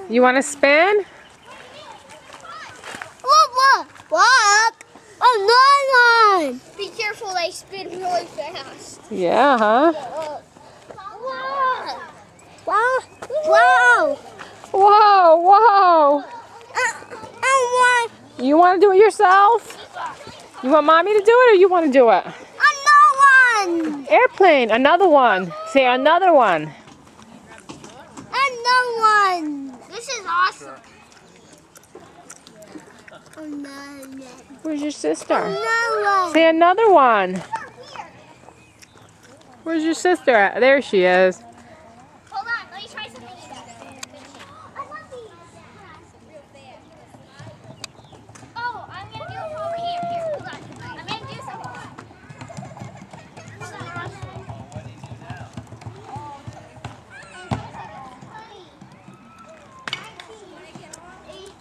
You want to spin? What? Another one! Be careful, they spin really fast. Yeah, huh? Wow! Wow! Whoa, whoa! You want to do it yourself? You want mommy to do it or you want to do it? Another one! Airplane, another one. Say another one. Another one! This is awesome. Where's your sister? Another one. Say another one. Where's your sister at? There she is. Hold on, let me try something. I love these. Oh, I'm gonna do it over here. Here, hold on. I'm gonna do something.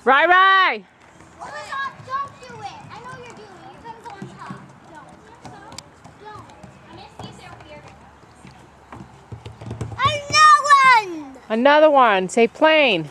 Rai! Don't do it. I know you're doing it. You're gonna go on top. Don't. I'm gonna see it over here. Another one. Another one. Say plane.